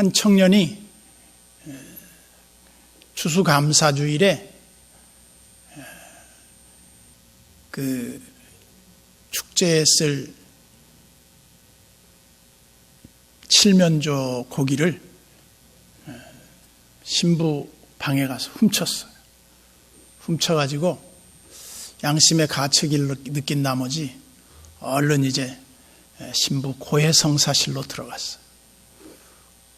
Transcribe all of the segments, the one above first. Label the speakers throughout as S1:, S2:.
S1: 한 청년이 추수감사주일에 그 축제에 쓸 칠면조 고기를 신부 방에 가서 훔쳤어요. 훔쳐가지고 양심의 가책을 느낀 나머지 얼른 이제 신부 고해성사실로 들어갔어요.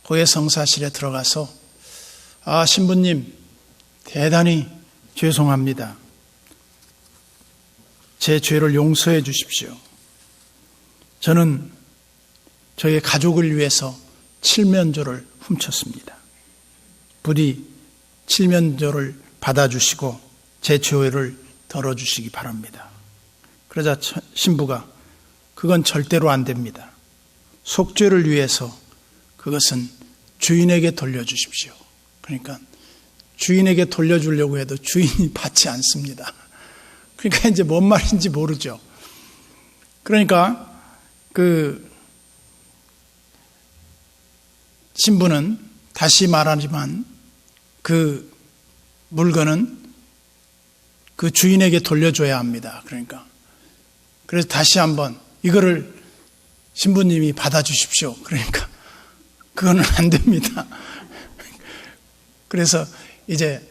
S1: 고해성사실에 들어가서 신부님 대단히 죄송합니다. 제 죄를 용서해 주십시오. 저는 저의 가족을 위해서 칠면조를 훔쳤습니다. 부디 칠면조를 받아주시고 제 죄를 덜어주시기 바랍니다. 그러자 신부가 그건 절대로 안 됩니다. 속죄를 위해서 그것은 주인에게 돌려주십시오. 그러니까 주인에게 돌려주려고 해도 주인이 받지 않습니다. 그러니까 이제 뭔 말인지 모르죠. 그러니까 그 신부는 다시 말하지만 그 물건은 그 주인에게 돌려줘야 합니다. 그래서 다시 한번 이거를 신부님이 받아주십시오. 그러니까 그거는 안 됩니다. 그래서 이제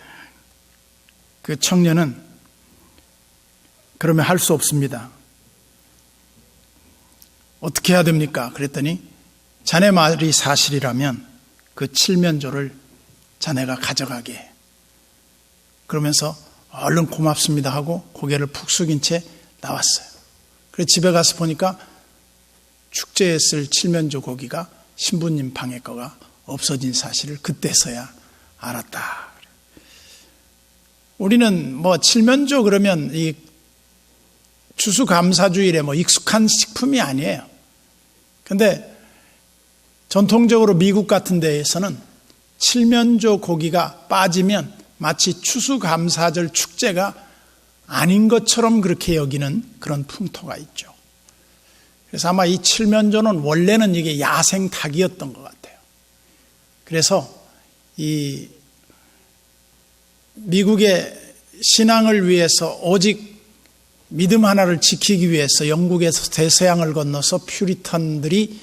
S1: 그 청년은 그러면 할 수 없습니다. 어떻게 해야 됩니까? 그랬더니 자네 말이 사실이라면 그 칠면조를 자네가 가져가게. 그러면서 얼른 고맙습니다 하고 고개를 푹 숙인 채 나왔어요. 그래서 집에 가서 보니까 축제에 쓸 칠면조 고기가 신부님 방에 거가 없어진 사실을 그때서야 알았다. 우리는 뭐 칠면조 그러면 이 추수감사주일에 뭐 익숙한 식품이 아니에요. 근데 전통적으로 미국 같은 데에서는 칠면조 고기가 빠지면 마치 추수감사절 축제가 아닌 것처럼 그렇게 여기는 그런 풍토가 있죠. 그래서 아마 이 칠면조는 원래는 이게 야생 닭이었던 것 같아요. 그래서 이 미국의 신앙을 위해서 오직 믿음 하나를 지키기 위해서 영국에서 대서양을 건너서 퓨리턴들이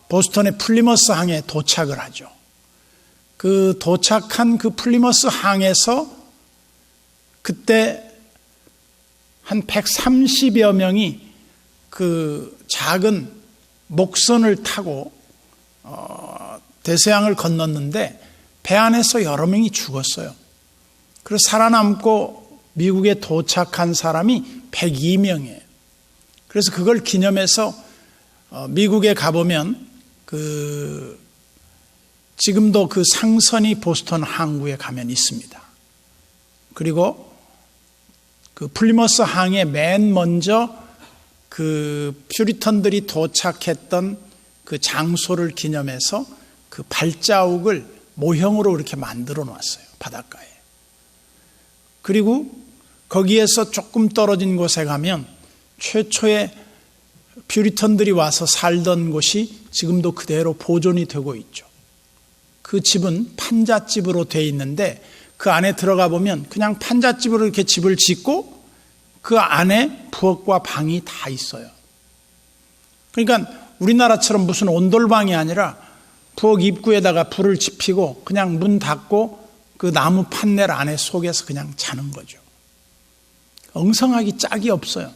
S1: 보스턴의 플리머스 항에 도착을 하죠. 그 도착한 그 플리머스 항에서 그때 한 130여 명이 그 작은 목선을 타고 대서양을 건넜는데 배 안에서 여러 명이 죽었어요. 그래서 살아남고 미국에 도착한 사람이 102명이에요. 그래서 그걸 기념해서 미국에 가보면 지금도 그 상선이 보스턴 항구에 가면 있습니다. 그리고 그 플리머스 항에 맨 먼저 그 퓨리턴들이 도착했던 그 장소를 기념해서 그 발자국을 모형으로 이렇게 만들어 놨어요. 바닷가에. 그리고 거기에서 조금 떨어진 곳에 가면 최초의 퓨리턴들이 와서 살던 곳이 지금도 그대로 보존이 되고 있죠. 그 집은 판잣집으로 되어 있는데 그 안에 들어가 보면 그냥 판잣집으로 이렇게 집을 짓고 그 안에 부엌과 방이 다 있어요. 그러니까 우리나라처럼 무슨 온돌방이 아니라 부엌 입구에다가 불을 지피고 그냥 문 닫고 그 나무 판넬 안에 속에서 그냥 자는 거죠. 엉성하기 짝이 없어요.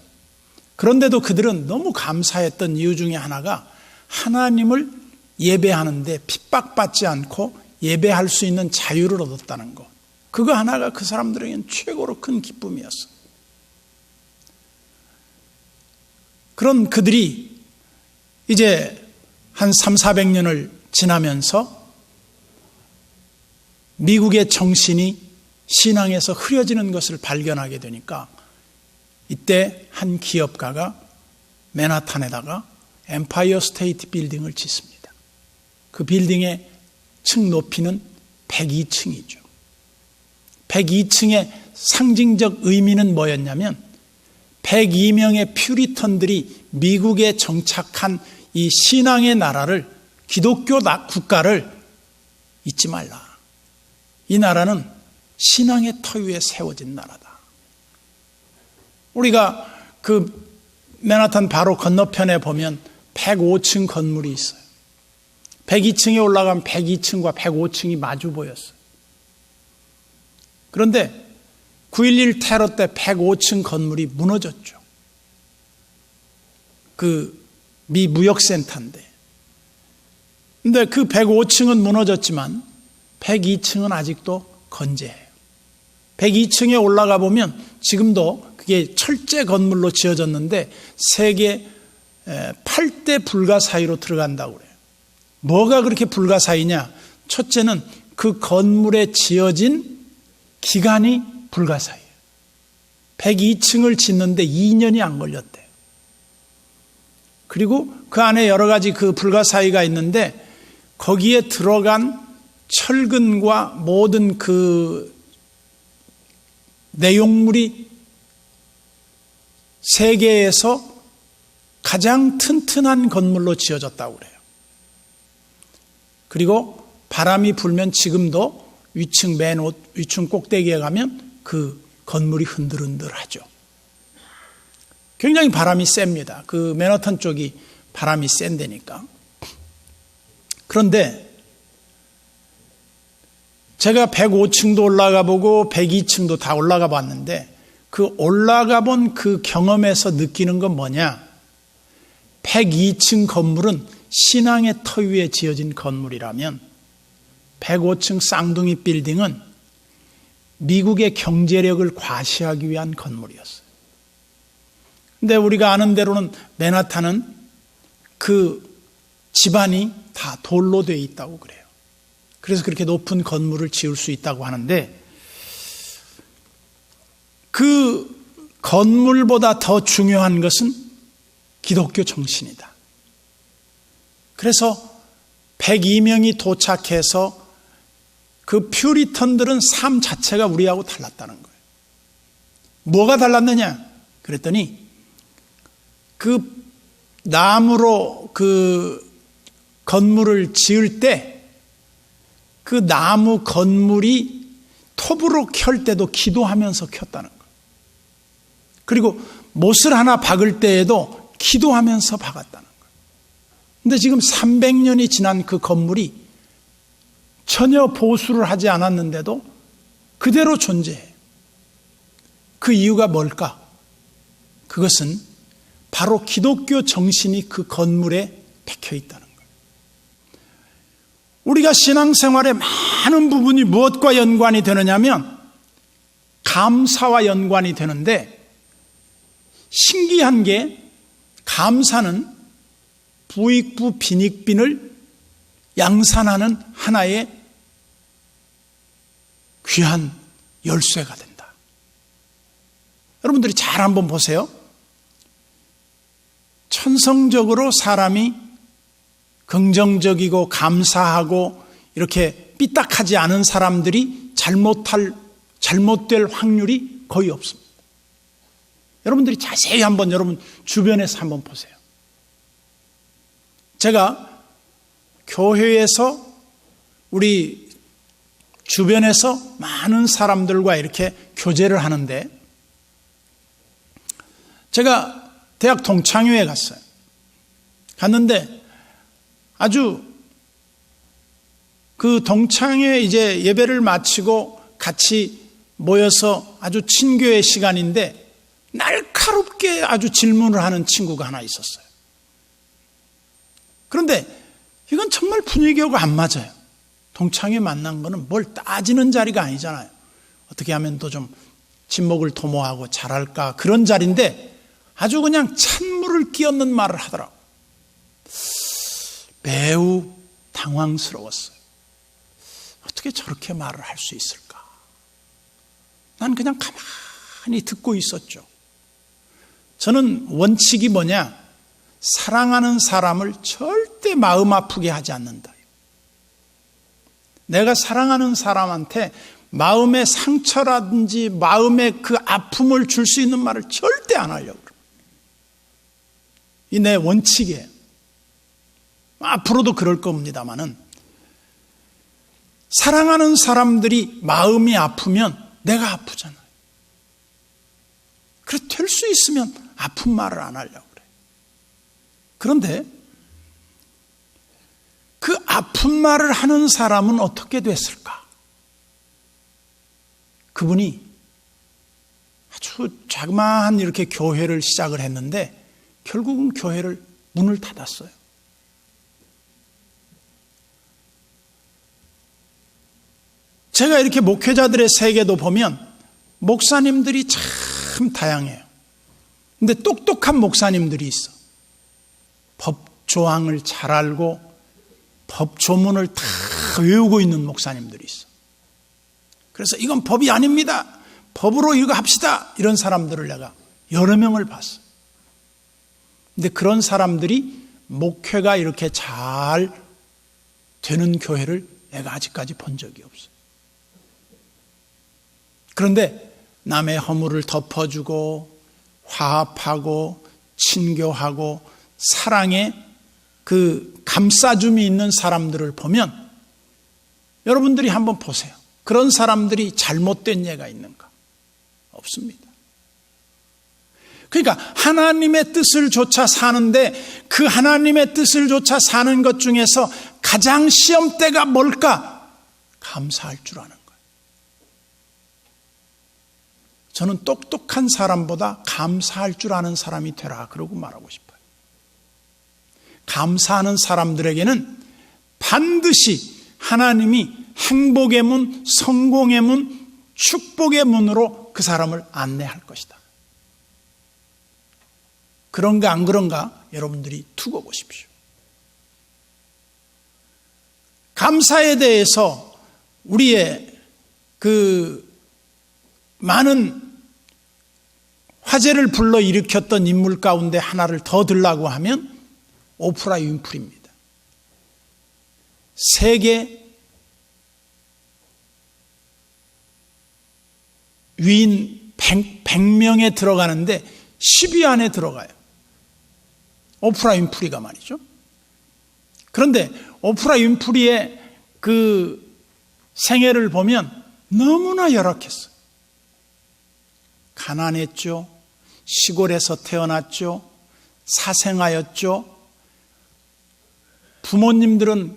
S1: 그런데도 그들은 너무 감사했던 이유 중에 하나가 하나님을 예배하는데 핍박받지 않고 예배할 수 있는 자유를 얻었다는 것. 그거 하나가 그 사람들에게는 최고로 큰 기쁨이었어요. 그런 그들이 이제 한 300~400년을 지나면서 미국의 정신이 신앙에서 흐려지는 것을 발견하게 되니까 이때 한 기업가가 맨하탄에다가 엠파이어 스테이트 빌딩을 짓습니다. 그 빌딩의 층 높이는 102층이죠. 102층의 상징적 의미는 뭐였냐면 102명의 퓨리턴들이 미국에 정착한 이 신앙의 나라를 기독교 국가를 잊지 말라. 이 나라는 신앙의 터 위에 세워진 나라다. 우리가 그 맨하탄 바로 건너편에 보면 105층 건물이 있어요. 102층에 올라가면 102층과 105층이 마주 보였어요. 그런데 9.11 테러 때 105층 건물이 무너졌죠. 그 미 무역센터인데. 근데 그 105층은 무너졌지만 102층은 아직도 건재해요. 102층에 올라가 보면 지금도 그게 철제 건물로 지어졌는데 세계 8대 불가사의로 들어간다고 그래요. 뭐가 그렇게 불가사의냐? 첫째는 그 건물에 지어진 기간이 불가사의예요. 102층을 짓는데 2년이 안 걸렸대요. 그리고 그 안에 여러 가지 그 불가사의가 있는데 거기에 들어간 철근과 모든 그 내용물이 세계에서 가장 튼튼한 건물로 지어졌다고 그래요. 그리고 바람이 불면 지금도 위층 꼭대기에 가면 그 건물이 흔들흔들하죠. 굉장히 바람이 셉니다. 그 맨하탄 쪽이 바람이 센데니까. 그런데 제가 105층도 올라가 보고 102층도 다 올라가 봤는데 그 올라가 본 그 경험에서 느끼는 건 뭐냐? 102층 건물은 신앙의 터 위에 지어진 건물이라면 105층 쌍둥이 빌딩은 미국의 경제력을 과시하기 위한 건물이었어요. 근데 우리가 아는 대로는 맨하탄은 그 집안이 다 돌로 되어 있다고 그래요. 그래서 그렇게 높은 건물을 지을 수 있다고 하는데 그 건물보다 더 중요한 것은 기독교 정신이다. 그래서 102명이 도착해서 그 퓨리턴들은 삶 자체가 우리하고 달랐다는 거예요. 뭐가 달랐느냐? 그랬더니 그 나무로 그 건물을 지을 때 그 나무 건물이 톱으로 켤 때도 기도하면서 켰다는 거예요. 그리고 못을 하나 박을 때에도 기도하면서 박았다는 거예요. 근데 지금 300년이 지난 그 건물이 전혀 보수를 하지 않았는데도 그대로 존재해요. 그 이유가 뭘까? 그것은 바로 기독교 정신이 그 건물에 박혀 있다는 거예요. 우리가 신앙생활의 많은 부분이 무엇과 연관이 되느냐면 감사와 연관이 되는데 신기한 게 감사는 부익부 빈익빈을 양산하는 하나의 귀한 열쇠가 된다. 여러분들이 잘 한번 보세요. 천성적으로 사람이 긍정적이고 감사하고 이렇게 삐딱하지 않은 사람들이 잘못될 확률이 거의 없습니다. 여러분들이 자세히 한번 여러분 주변에서 한번 보세요. 제가 교회에서 우리 주변에서 많은 사람들과 이렇게 교제를 하는데 제가 대학 동창회에 갔어요. 갔는데 아주 그 동창회 이제 예배를 마치고 같이 모여서 아주 친교의 시간인데 날카롭게 아주 질문을 하는 친구가 하나 있었어요. 그런데 이건 정말 분위기하고 안 맞아요. 동창회 만난 거는 뭘 따지는 자리가 아니잖아요. 어떻게 하면 또 좀 친목을 도모하고 잘할까 그런 자리인데 아주 그냥 찬물을 끼얹는 말을 하더라고요. 매우 당황스러웠어요. 어떻게 저렇게 말을 할 수 있을까? 난 그냥 가만히 듣고 있었죠. 저는 원칙이 뭐냐? 사랑하는 사람을 절대 마음 아프게 하지 않는다. 내가 사랑하는 사람한테 마음의 상처라든지 마음의 그 아픔을 줄 수 있는 말을 절대 안 하려고 그래요. 이 내 원칙이에요. 앞으로도 그럴 겁니다마는, 사랑하는 사람들이 마음이 아프면 내가 아프잖아요. 그래서 될 수 있으면 아픈 말을 안 하려고 그래요. 그런데 그 아픈 말을 하는 사람은 어떻게 됐을까? 그분이 아주 자그마한 이렇게 교회를 시작을 했는데 결국은 교회를 문을 닫았어요. 제가 이렇게 목회자들의 세계도 보면 목사님들이 참 다양해요. 근데 똑똑한 목사님들이 있어. 법조항을 잘 알고 법조문을 다 외우고 있는 목사님들이 있어. 그래서 이건 법이 아닙니다, 법으로 이거 합시다, 이런 사람들을 내가 여러 명을 봤어. 근데 그런 사람들이 목회가 이렇게 잘 되는 교회를 내가 아직까지 본 적이 없어. 그런데 남의 허물을 덮어주고 화합하고 친교하고 사랑의 그 감싸줌이 있는 사람들을 보면 여러분들이 한번 보세요. 그런 사람들이 잘못된 예가 있는가? 없습니다. 그러니까 하나님의 뜻을 조차 사는데 그 하나님의 뜻을 조차 사는 것 중에서 가장 시험대가 뭘까? 감사할 줄 아는 거예요. 저는 똑똑한 사람보다 감사할 줄 아는 사람이 되라, 그러고 말하고 싶어요. 감사하는 사람들에게는 반드시 하나님이 행복의 문, 성공의 문, 축복의 문으로 그 사람을 안내할 것이다. 그런가 안 그런가 여러분들이 두고 보십시오. 감사에 대해서 우리의 그 많은 화제를 불러일으켰던 인물 가운데 하나를 더 들라고 하면 오프라 윈프리입니다. 세계 위인 100명에 들어가는데 10위 안에 들어가요. 오프라 윈프리가 말이죠. 그런데 오프라 윈프리의 그 생애를 보면 너무나 열악했어요. 가난했죠. 시골에서 태어났죠. 사생아였죠. 부모님들은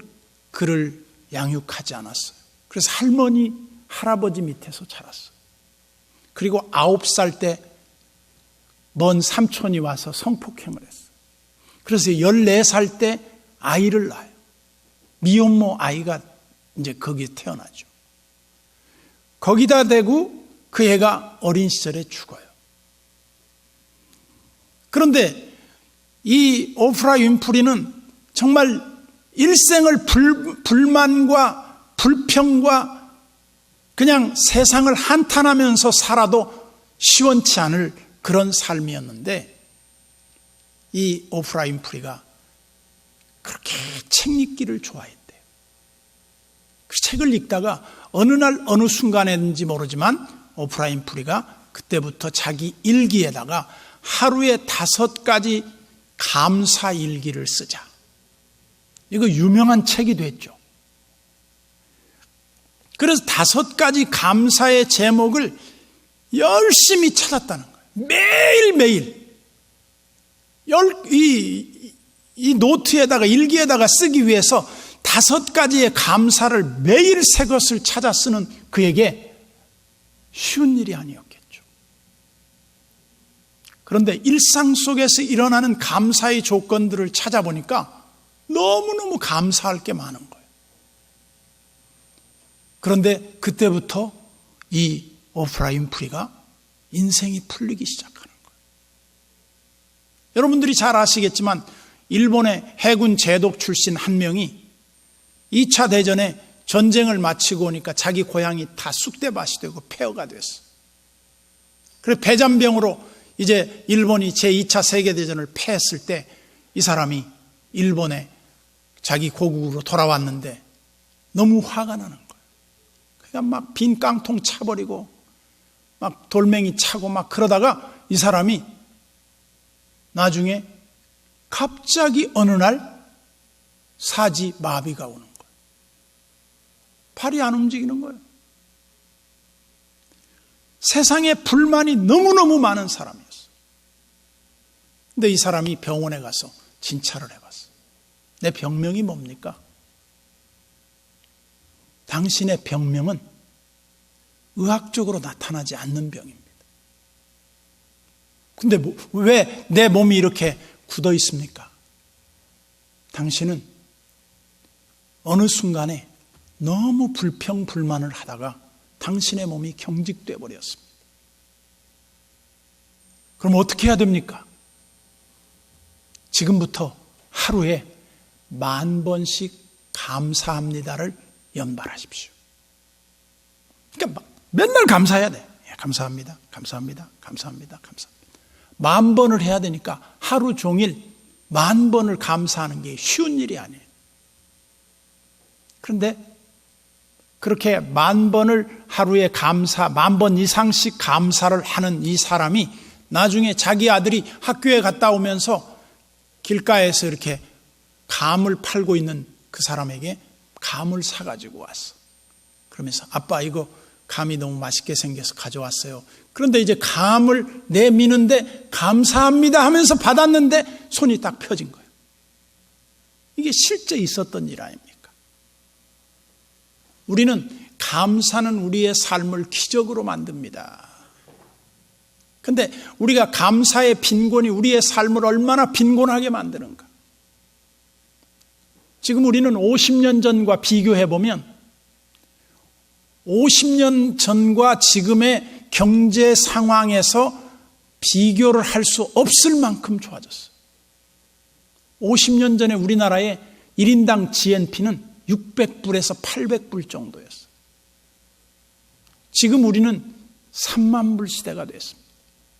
S1: 그를 양육하지 않았어요. 그래서 할머니, 할아버지 밑에서 자랐어요. 그리고 9살 때 먼 삼촌이 와서 성폭행을 했어요. 그래서 14살 때 아이를 낳아요. 미혼모 아이가 이제 거기에 태어나죠. 거기다 대고 그 애가 어린 시절에 죽어요. 그런데 이 오프라 윈프리는 정말 일생을 불만과 불평과 그냥 세상을 한탄하면서 살아도 시원치 않을 그런 삶이었는데, 이 오프라 윈프리가 그렇게 책 읽기를 좋아했대요. 그 책을 읽다가 어느 날 어느 순간에든지 모르지만 오프라 윈프리가 그때부터 자기 일기에다가 하루에 5가지 감사 일기를 쓰자. 이거 유명한 책이 됐죠. 그래서 5가지 감사의 제목을 열심히 찾았다는 거예요. 매일매일 이 노트에다가 일기에다가 쓰기 위해서 5가지의 감사를 매일 새 것을 찾아 쓰는 그에게 쉬운 일이 아니었겠죠. 그런데 일상 속에서 일어나는 감사의 조건들을 찾아보니까 너무너무 감사할 게 많은 거예요. 그런데 그때부터 이 오프라 윈프리가 인생이 풀리기 시작하는 거예요. 여러분들이 잘 아시겠지만 일본의 해군 제독 출신 한 명이 2차 대전에 전쟁을 마치고 오니까 자기 고향이 다 쑥대밭이 되고 폐허가 됐어. 그래서 배잔병으로 이제 일본이 제2차 세계대전을 패했을 때 이 사람이 일본에 자기 고국으로 돌아왔는데 너무 화가 나는 거예요. 그러니까 막 빈 깡통 차버리고 막 돌멩이 차고 막 그러다가 이 사람이 나중에 갑자기 어느 날 사지 마비가 오는 거예요. 팔이 안 움직이는 거예요. 세상에 불만이 너무너무 많은 사람이었어요. 근데 이 사람이 병원에 가서 진찰을 해봤어요. 내 병명이 뭡니까? 당신의 병명은 의학적으로 나타나지 않는 병입니다. 근데 왜 내 몸이 이렇게 굳어 있습니까? 당신은 어느 순간에 너무 불평불만을 하다가 당신의 몸이 경직돼 버렸습니다. 그럼 어떻게 해야 됩니까? 지금부터 하루에 10,000번씩 감사합니다를 연발하십시오. 그러니까 맨날 감사해야 돼. 감사합니다, 감사합니다, 감사합니다, 감사합니다. 10,000번을 해야 되니까 하루 종일 10,000번을 감사하는 게 쉬운 일이 아니에요. 그런데 그렇게 10,000번을 하루에 10,000번 이상씩 감사를 하는 이 사람이 나중에 자기 아들이 학교에 갔다 오면서 길가에서 이렇게 감을 팔고 있는 그 사람에게 감을 사가지고 왔어. 그러면서 아빠 이거 감이 너무 맛있게 생겨서 가져왔어요. 그런데 이제 감을 내미는데 감사합니다 하면서 받았는데 손이 딱 펴진 거예요. 이게 실제 있었던 일 아닙니까? 우리는 감사는 우리의 삶을 기적으로 만듭니다. 그런데 우리가 감사의 빈곤이 우리의 삶을 얼마나 빈곤하게 만드는가. 지금 우리는 50년 전과 비교해 보면 50년 전과 지금의 경제 상황에서 비교를 할 수 없을 만큼 좋아졌어요. 50년 전에 우리나라의 1인당 GNP는 600불에서 800불 정도였어요. 지금 우리는 3만 불 시대가 됐습니다.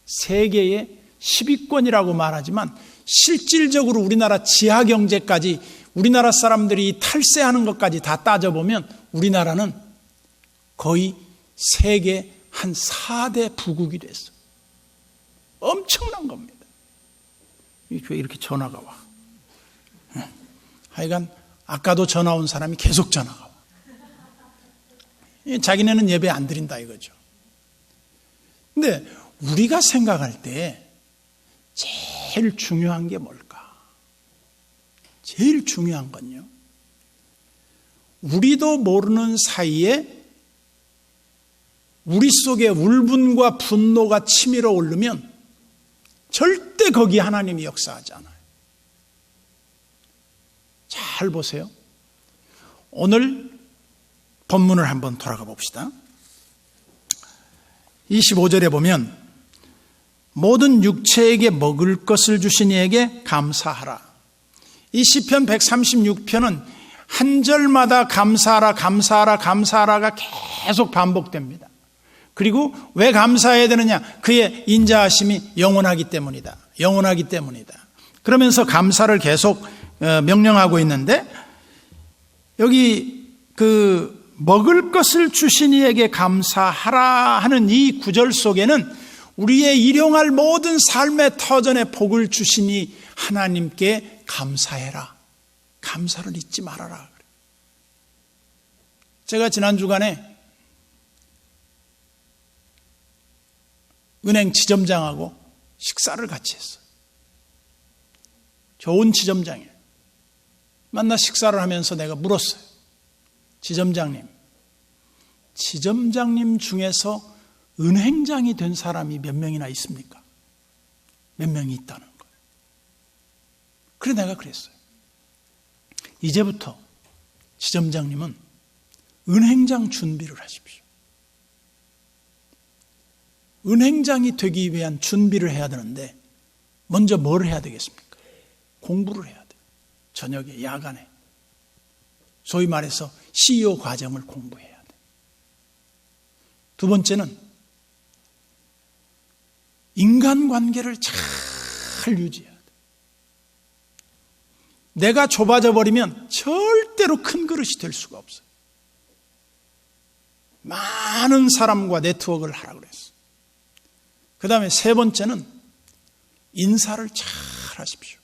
S1: 세계의 10위권이라고 말하지만 실질적으로 우리나라 지하경제까지 우리나라 사람들이 탈세하는 것까지 다 따져보면 우리나라는 거의 세계 한 4대 부국이 됐어요. 엄청난 겁니다. 왜 이렇게 전화가 와? 하여간 아까도 전화 온 사람이 계속 전화가 와. 자기네는 예배 안 드린다 이거죠. 근데 우리가 생각할 때 제일 중요한 게 뭘까? 제일 중요한 건요, 우리도 모르는 사이에 우리 속에 울분과 분노가 치밀어 오르면 절대 거기 하나님이 역사하지 않아요. 잘 보세요. 오늘 본문을 한번 돌아가 봅시다. 25절에 보면 모든 육체에게 먹을 것을 주신 이에게 감사하라. 이 시편 136편은 한 절마다 감사하라, 감사하라, 감사하라가 계속 반복됩니다. 그리고 왜 감사해야 되느냐? 그의 인자하심이 영원하기 때문이다. 영원하기 때문이다. 그러면서 감사를 계속 명령하고 있는데, 여기 먹을 것을 주신 이에게 감사하라 하는 이 구절 속에는 우리의 일용할 모든 삶의 터전에 복을 주시니 하나님께 감사해라. 감사를 잊지 말아라. 제가 지난 주간에 은행 지점장하고 식사를 같이 했어요. 좋은 지점장이에요. 만나 식사를 하면서 내가 물었어요. 지점장님 중에서 은행장이 된 사람이 몇 명이나 있습니까? 몇 명이 있다는 거예요. 그래 내가 그랬어요. 이제부터 지점장님은 은행장 준비를 하십시오. 은행장이 되기 위한 준비를 해야 되는데 먼저 뭘 해야 되겠습니까? 공부를 해야 돼요. 저녁에, 야간에. 소위 말해서 CEO 과정을 공부해야 돼요. 두 번째는 인간관계를 잘 유지해야 돼요. 내가 좁아져 버리면 절대로 큰 그릇이 될 수가 없어요. 많은 사람과 네트워크를 하라고 그랬어요. 그 다음에 세 번째는 인사를 잘 하십시오.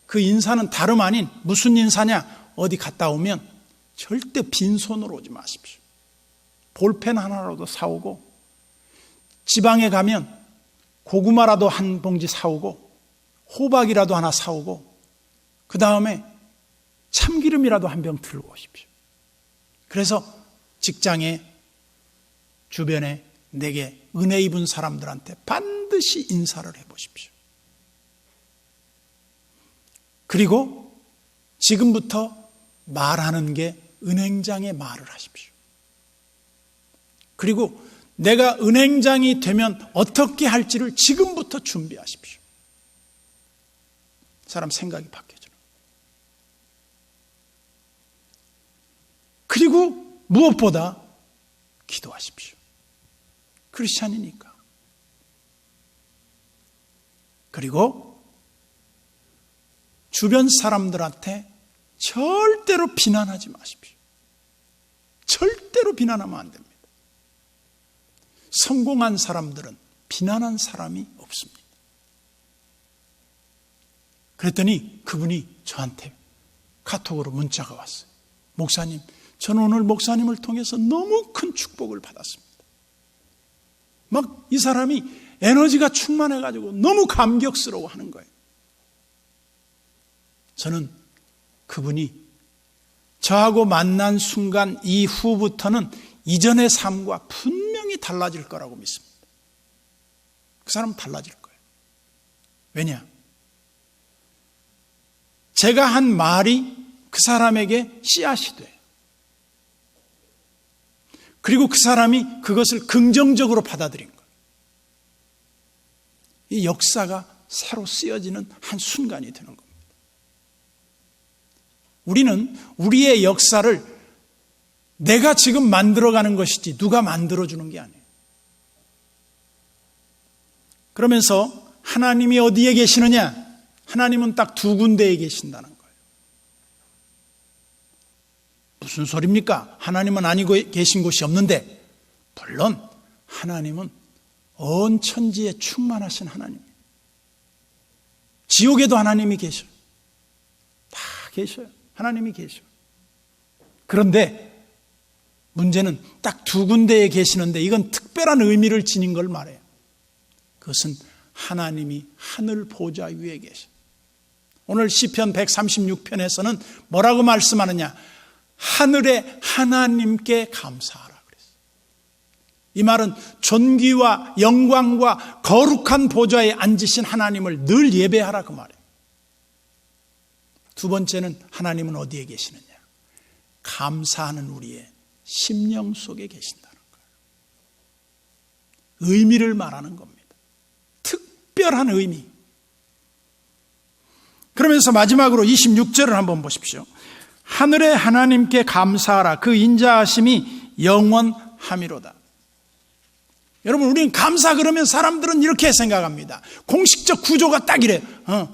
S1: 그 인사는 다름 아닌 무슨 인사냐? 어디 갔다 오면 절대 빈손으로 오지 마십시오. 볼펜 하나라도 사오고, 지방에 가면 고구마라도 한 봉지 사오고, 호박이라도 하나 사오고, 그 다음에 참기름이라도 한 병 들고 오십시오. 그래서 직장에, 주변에 내게 은혜 입은 사람들한테 반드시 인사를 해보십시오. 그리고 지금부터 말하는 게 은행장의 말을 하십시오. 그리고 내가 은행장이 되면 어떻게 할지를 지금부터 준비하십시오. 사람 생각이 바뀌어져요. 그리고 무엇보다 기도하십시오. 크리스찬이니까. 그리고 주변 사람들한테 절대로 비난하지 마십시오. 절대로 비난하면 안 됩니다. 성공한 사람들은 비난한 사람이 없습니다. 그랬더니 그분이 저한테 카톡으로 문자가 왔어요. 목사님, 저는 오늘 목사님을 통해서 너무 큰 축복을 받았습니다. 막 이 사람이 에너지가 충만해가지고 너무 감격스러워 하는 거예요. 저는 그분이 저하고 만난 순간 이후부터는 이전의 삶과 분명히 달라질 거라고 믿습니다. 그 사람은 달라질 거예요. 왜냐? 제가 한 말이 그 사람에게 씨앗이 돼요. 그리고 그 사람이 그것을 긍정적으로 받아들인 거예요. 이 역사가 새로 쓰여지는 한 순간이 되는 겁니다. 우리는 우리의 역사를 내가 지금 만들어가는 것이지 누가 만들어주는 게 아니에요. 그러면서 하나님이 어디에 계시느냐? 하나님은 딱 두 군데에 계신다는 거예요. 무슨 소리입니까? 하나님은 아니고 계신 곳이 없는데, 물론 하나님은 온 천지에 충만하신 하나님. 지옥에도 하나님이 계셔요. 다 계셔요. 하나님이 계셔요. 그런데 문제는 딱 두 군데에 계시는데 이건 특별한 의미를 지닌 걸 말해요. 그것은 하나님이 하늘 보좌 위에 계셔요. 오늘 시편 136편에서는 뭐라고 말씀하느냐? 하늘의 하나님께 감사하라 그랬어요. 이 말은 존귀와 영광과 거룩한 보좌에 앉으신 하나님을 늘 예배하라 그 말이에요. 두 번째는 하나님은 어디에 계시느냐? 감사하는 우리의 심령 속에 계신다는 거예요. 의미를 말하는 겁니다. 특별한 의미. 그러면서 마지막으로 26절을 한번 보십시오. 하늘의 하나님께 감사하라. 그 인자하심이 영원함이로다. 여러분, 우리는 감사 그러면 사람들은 이렇게 생각합니다. 공식적 구조가 딱 이래요.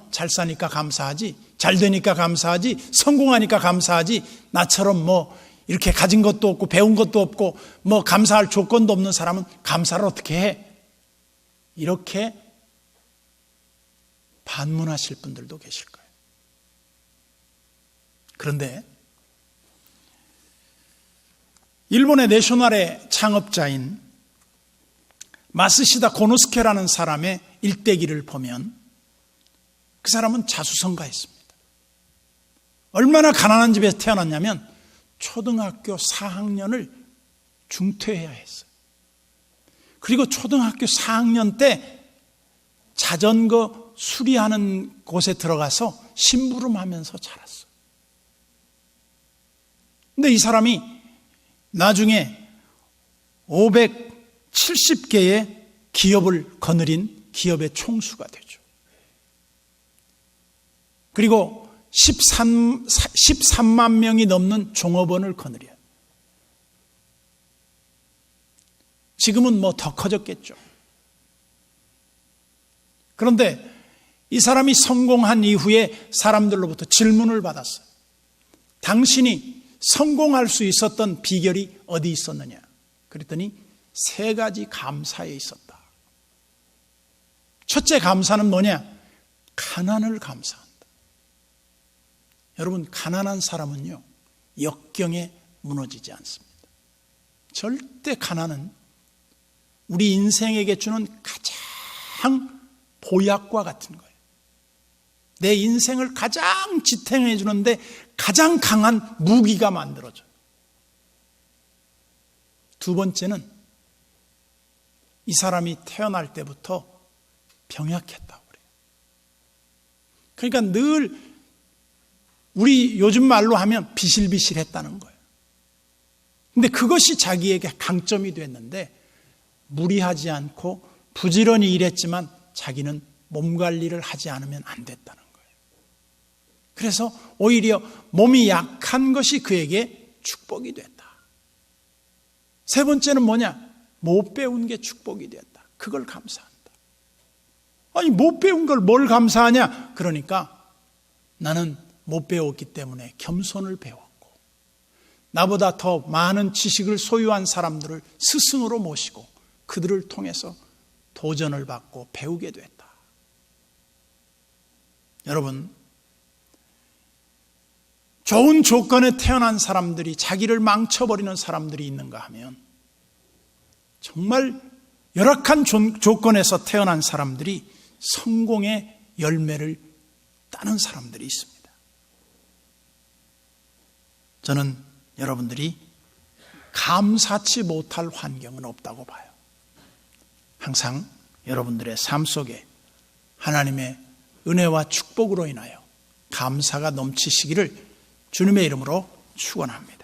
S1: 잘 사니까 감사하지, 잘 되니까 감사하지, 성공하니까 감사하지, 나처럼 뭐 이렇게 가진 것도 없고 배운 것도 없고 뭐 감사할 조건도 없는 사람은 감사를 어떻게 해? 이렇게 반문하실 분들도 계실 거예요. 그런데 일본의 내셔널의 창업자인 마스시다 고노스케라는 사람의 일대기를 보면 그 사람은 자수성가했습니다. 얼마나 가난한 집에서 태어났냐면 초등학교 4학년을 중퇴해야 했어요. 그리고 초등학교 4학년 때 자전거 수리하는 곳에 들어가서 심부름하면서 자랐어요. 근데 이 사람이 나중에 570개의 기업을 거느린 기업의 총수가 되죠. 그리고 13만 명이 넘는 종업원을 거느려요. 지금은 뭐 더 커졌겠죠. 그런데 이 사람이 성공한 이후에 사람들로부터 질문을 받았어요. 당신이 성공할 수 있었던 비결이 어디 있었느냐? 그랬더니 3가지 감사에 있었다. 첫째 감사는 뭐냐? 가난을 감사한다. 여러분, 가난한 사람은요, 역경에 무너지지 않습니다. 절대 가난은 우리 인생에게 주는 가장 보약과 같은 거예요. 내 인생을 가장 지탱해 주는데 가장 강한 무기가 만들어져요. 두 번째는 이 사람이 태어날 때부터 병약했다고 그래요. 그러니까 늘 우리 요즘 말로 하면 비실비실했다는 거예요. 근데 그것이 자기에게 강점이 됐는데 무리하지 않고 부지런히 일했지만 자기는 몸 관리를 하지 않으면 안 됐다는 거예요. 그래서 오히려 몸이 약한 것이 그에게 축복이 됐다. 세 번째는 뭐냐? 못 배운 게 축복이 됐다. 그걸 감사한다. 아니, 못 배운 걸 뭘 감사하냐? 그러니까 나는 못 배웠기 때문에 겸손을 배웠고, 나보다 더 많은 지식을 소유한 사람들을 스승으로 모시고 그들을 통해서 도전을 받고 배우게 됐다. 여러분, 좋은 조건에 태어난 사람들이 자기를 망쳐버리는 사람들이 있는가 하면 정말 열악한 조건에서 태어난 사람들이 성공의 열매를 따는 사람들이 있습니다. 저는 여러분들이 감사치 못할 환경은 없다고 봐요. 항상 여러분들의 삶 속에 하나님의 은혜와 축복으로 인하여 감사가 넘치시기를 주님의 이름으로 축원합니다.